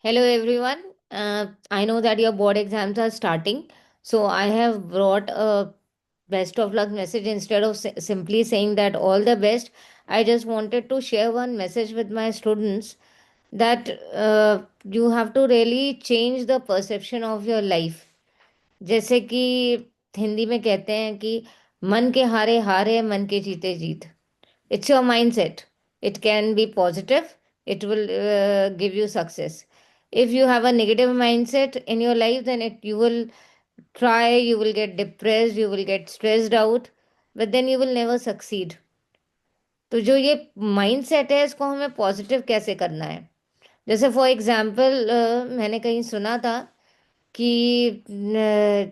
Hello everyone. I know that your board exams are starting, so I have brought a best of luck message instead of simply saying that all the best. I just wanted to share one message with my students that you have to really change the perception of your life. जैसे कि हिंदी में कहते हैं कि मन के हारे हारे मन के जीते जीत. It's your mindset. It can be positive. It will give you success. If you have a negative mindset in your life, then you will try, you will get depressed, you will get stressed out, but then you will never succeed. तो जो ये mindset है इसको हमें positive कैसे करना है. जैसे फॉर एग्जाम्पल मैंने कहीं सुना था कि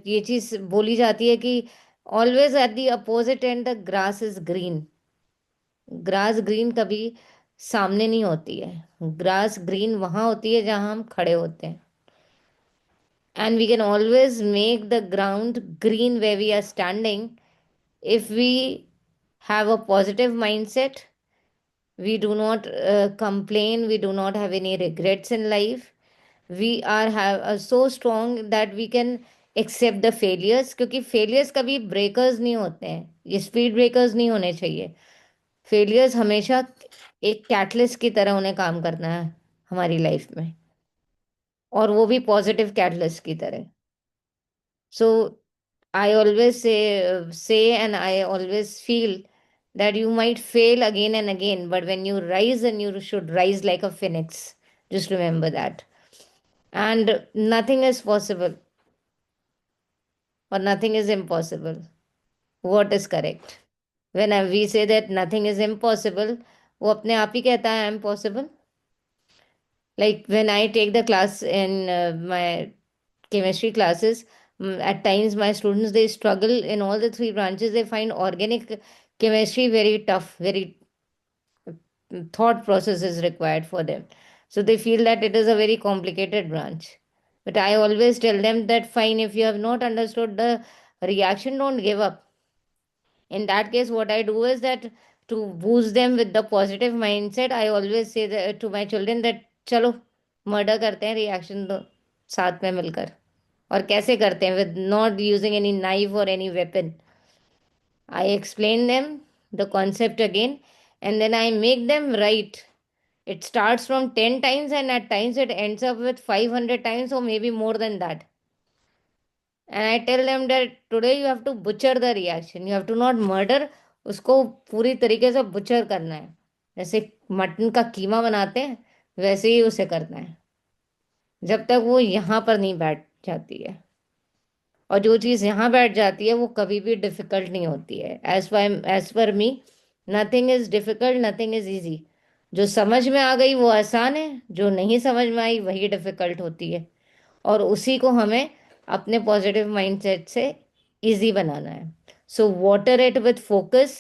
ये चीज़ बोली जाती है कि always at the opposite and the grass is green. Grass green कभी सामने नहीं होती है. ग्रास ग्रीन वहां होती है जहां हम खड़े होते हैं. And we can always make the ground green way we are standing if we have a positive mindset. We do not complain, we do not have any regrets in life. We are so strong that we can accept the failures, क्योंकि failures कभी breakers नहीं होते हैं. ये speed breakers नहीं होने चाहिए. Failures हमेशा एक कैटलिस्ट की तरह उन्हें काम करना है हमारी लाइफ में, और वो भी पॉजिटिव कैटलिस्ट की तरह. So I always say and I always feel that you might fail again and again, but when you rise, and you should rise like a phoenix. Just remember that. And nothing is possible or nothing is impossible. What is correct? When we say that nothing is impossible, वो अपने आप ही कहता है I am possible. Like when I take the class in my chemistry classes, at times my students, they struggle in all the three branches. They find organic chemistry very tough, very thought process is required for them. So they feel that it is a very complicated branch. But I always tell them that fine, if you have not understood the reaction, don't give up. In that case, what I do is that to boost them with the positive mindset, I always say that to my children that चलो murder करते हैं, reaction दो साथ में मिलकर. और कैसे करते हैं? With not using any knife और any weapon. I explain them the concept again, and then I make them write. It starts from 10 times, and at times it ends up with 500 times or maybe more than that. And I tell them that today you have to butcher the reaction. You have to not murder. उसको पूरी तरीके से butcher करना है. जैसे mutton का कीमा बनाते हैं, वैसे ही उसे करना है, जब तक वो यहाँ पर नहीं बैठ जाती है. और जो चीज़ यहाँ बैठ जाती है वो कभी भी डिफिकल्ट नहीं होती है. As per me, nothing is difficult, nothing is easy. जो समझ में आ गई वो आसान है, जो नहीं समझ में आई वही डिफिकल्ट होती है. और उसी को हमें अपने पॉजिटिव माइंडसेट से इजी बनाना है. So water it with focus,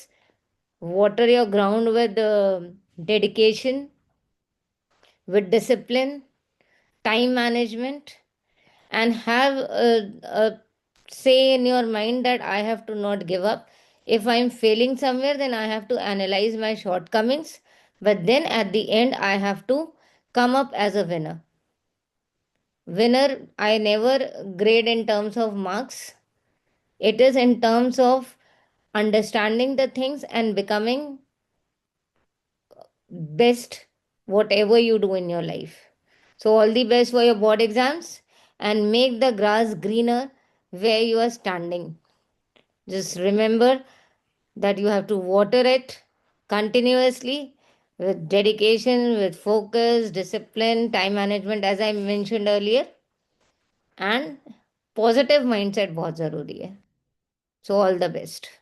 water your ground with dedication, with discipline, time management, and have a say in your mind that I have to not give up. If I'm failing somewhere, then I have to analyze my shortcomings, but then at the end, I have to come up as a winner. Winner, I never grade in terms of marks, it is in terms of understanding the things and becoming best whatever you do in your life. So, all the best for your board exams, and make the grass greener where you are standing. Just remember that you have to water it continuously with dedication, with focus, discipline, time management, as I mentioned earlier, and positive mindset बहुत ज़रूरी है. So, all the best.